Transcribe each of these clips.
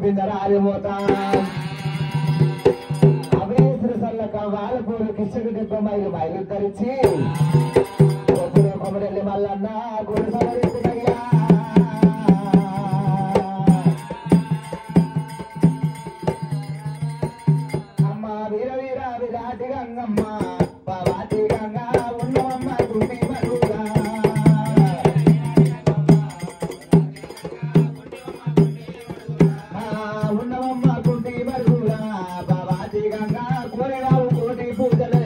బిందరాలిపోతా అవేశ్వర సల్లక వాళ్ళపూరు కిచ్చకు దెబ్బ మైలు మైలు ధరించి కొమ్మరెల్లి మల్లన్న గుడి సమరిస్తున్నాయ్యా అమ్మ వీర వీర విరాటి గంగమ్మ పవాటి గంగా ఉన్నవమ్మ గుడి మరుగా ఉన్నవమ్మ గుడి మరుగా పవాటి గంగా కోరిరావు కోటి పూజలే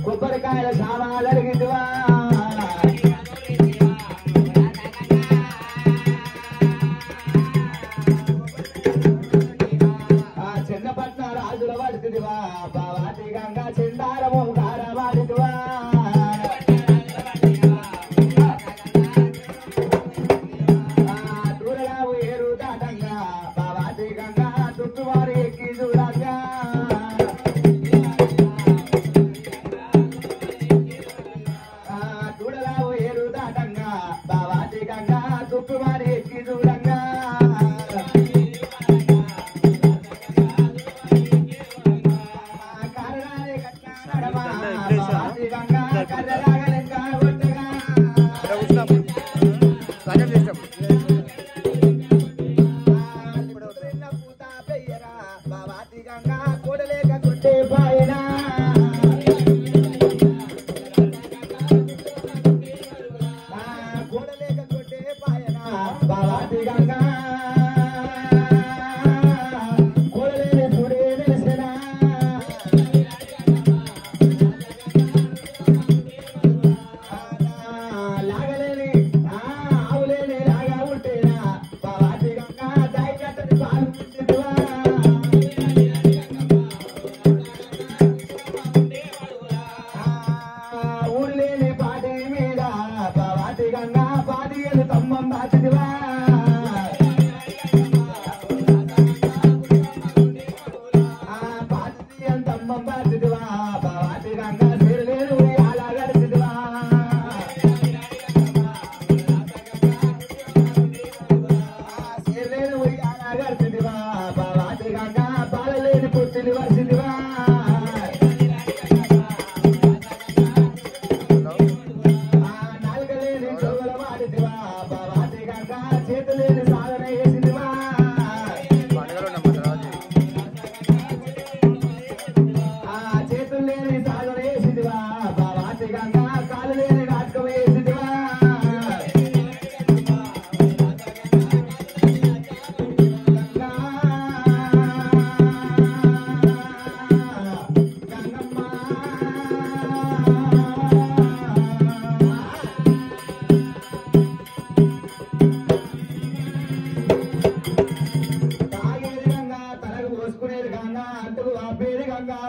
కొబ్బరికాయల సామాలు అడిగిందివా చిన్నపట్న రాజుల పడుతుందివా బావాటి గంగా చెండారము గారవాడిదివా దూరరావు ఏరు దాటంగా బావాటి గంగా చుట్టువారి ఎక్కి చూడంగా దూరరావు ఏరు దాటంగా బావాటి గంగా చుట్టువారి ఎక్కి చూడంగా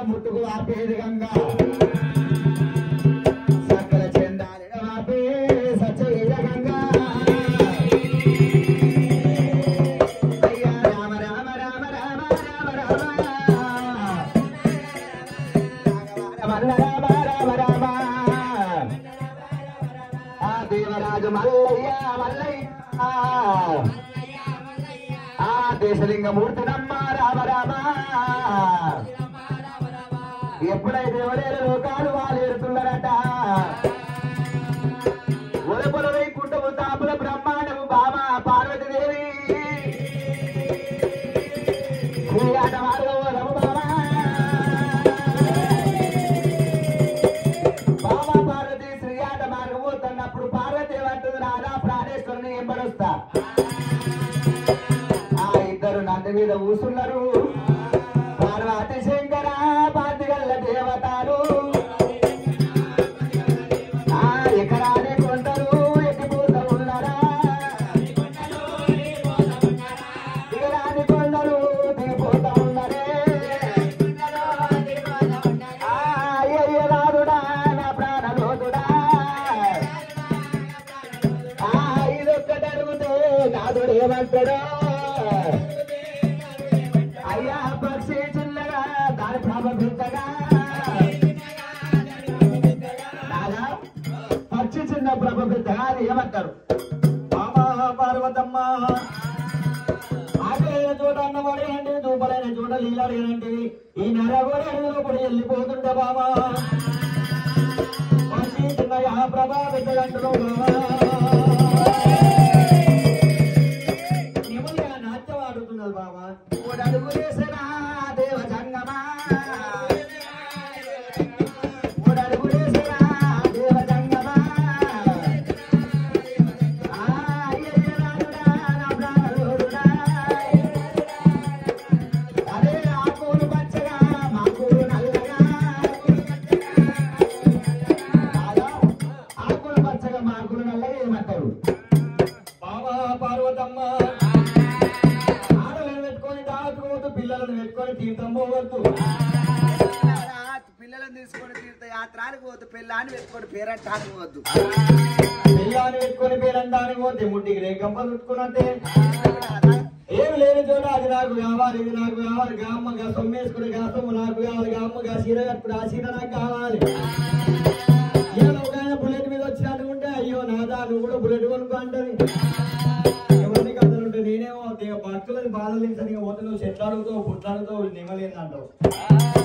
ముట్టుకు ఆపేది గంగా సకల చెందాలి ఆపే సచ్చయ్య గంగా అయ్యా రామ రామ రామ రామ రామ రామ రామ రామ రామ ఆ దేవరాజు మల్లయ్య మల్లయ్య ఆ దేశలింగమూర్తి నమ్మ రామ రామ ఎప్పుడైతే ఎవరైనా లోకాలు వాళ్ళు ఎడుతున్నారట ఒలపొల వైకుంఠము తాపుల బ్రహ్మాండము బామ పార్వతీదేవి ఆట మార్గము బామ పార్వతి శ్రీ ఆట మార్గం పోతున్నప్పుడు పార్వతి అంటుంది రాధా ప్రాణేశ్వరుని ఎంబడొస్తా ఆ ఇద్దరు నంది మీద కూసున్నారు పార్వతి శంకర పాతిగల్ల దేవతలు ఏమంటాడో అయ్యా పక్షి చిన్నగా దాని ప్రభావితగా పక్షి చిన్న ప్రభావితగా అది ఏమంటారు పార్వతమ్మ ఆకలైన చోట అన్నవాడేనండి దూపలైన చోట నీళ్ళడిగానండి ఈ నరగోడి అడుగులో పడి వెళ్ళిపోతుంటే బాబా పక్షి చిన్నగా ప్రభావితగంటున్నావు బాబా నాట్యం ఆడుతున్నది బాబా అడుగు చేసినా దేవ జంగమా అడుగు చేసినా దేవ జంగమా అదే ఆకులు పచ్చగా మాకులు నల్లగా ఆకులు పచ్చగా మాకులు నల్లగా ఏమంటారు బాబా పార్వతమ్మ పిల్లలను పెట్టుకొని తీర్థం పోవద్దు పిల్లలను తీసుకొని తీర్థయాత్రానికి పోతు పిల్లాన్ని పెట్టుకొని పేరంటానికి పోవద్దు పిల్లాన్ని పెట్టుకొని పేరంటానికి పోతే ముట్టికి రేగంప చుట్టుకున్నట్టే ఏమి లేని చోట అది నాకు కావాలి ఇది నాకు కావాలి గామ్మగా సొమ్మేసుకుని గా సొమ్ము నాకు కావాలి గామ్మగా చీర కట్టుకుని ఆ చీర నాకు కావాలి ఒక ఆయన బుల్లెట్ మీద వచ్చి అనుకుంటే అయ్యో నాదా నువ్వు కూడా బుల్లెట్ కొనుక్కో అంటది ఎవరిని కథలుంటే నేనేమో భక్తులని బాధలించని పోతే నువ్వు చెట్లు అడుగుతావు పుట్లు అడుగుతావు నిమ్మలేని అంటావు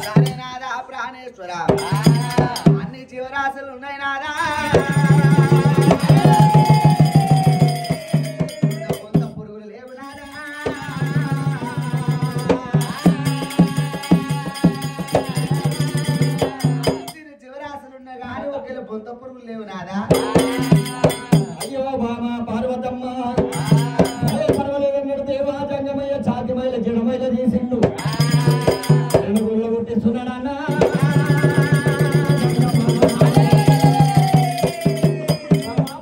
సరే నాదా ప్రాణేశ్వర అన్ని జీవరాశులు ఉన్నాయి నాదా కొంత పురుగులు లేవు నాదా జీవరాశులు ఉన్నాయి కానీ ఒకవేళ పొంత పురుగులు లేవు నాదా అయ్యో బామా పార్వతమ్మ దేవా జంగమయ్య ఛాతిమైల జడమైల తీసిండు రెండు గుళ్ళు పుట్టిస్తున్నాడన్నా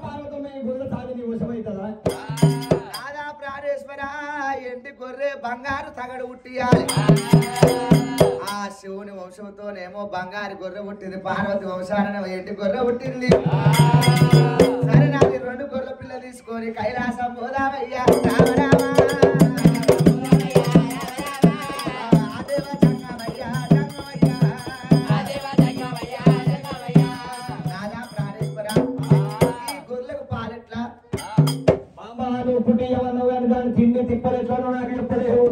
పార్వతమ్మ గుళ్ళ సాధిని వశమవుతుందా రాధా ప్రాణేశ్వర ఎండి గొర్రె బంగారు తగడు పుట్టియాలి ఆ శివుని వంశంతోనేమో బంగారు గొర్రె పుట్టింది పార్వతి వంశాన ఎండి గొర్రె పుట్టింది సరే నాది రెండు గొర్రె పిల్ల తీసుకొని కైలాసం పోదామయ్యా తిండి తిప్పలేట్లను నాకు చెప్పలేవు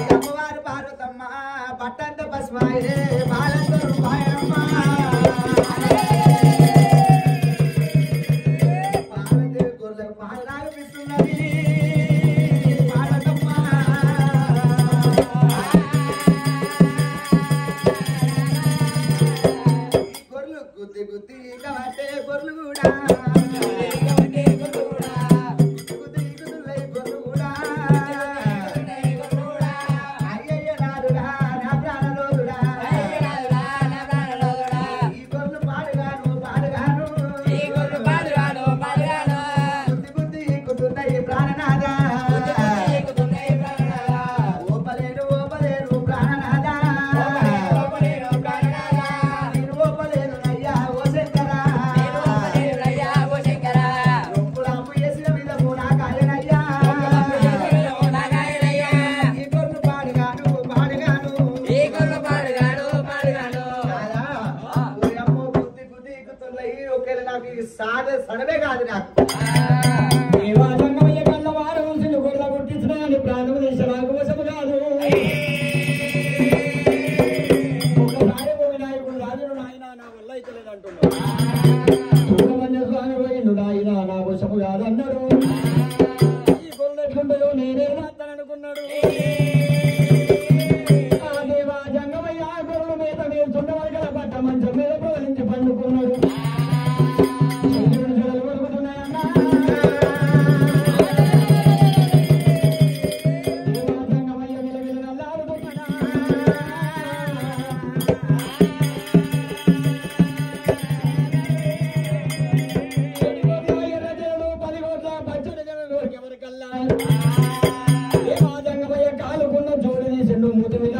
అమ్మవారు పార్వతమ్మ బట్టంత పసుమాయే బాలంత రూపాయమ్మ పార్వతి గొర్రెలకు పాలు తాగిపిస్తున్నది పార్వతమ్మ గొర్రెలు గుద్ది గుద్ది కాబట్టి గొర్రెలు కూడా సడవే కాదు నాకు జంగమయ్య కళ్ళ వారు గొర్రెల కొట్టించిన ప్రాణం తీసే నాకు వశము కాదు ఒకసారి వినాయకుడు రాజును నాయన నా వల్ల అయితే లేదంటున్నాడు సుబ్రహ్మణ్య స్వామి పోయిండు నాయన నా వశము కాదు అన్నాడు ఈ గొర్రెలు ఎట్లుంటాయో నేనే రాస్తాననుకున్నాడు ఆ దేవా జంగమయ్య గొర్రెల మీద మీరు చుండవరకల పట్ట మంచం మీద ప్రవహించి పండుకున్నాడు కాలుకున్న జోడి తీసిండు మూతి మీద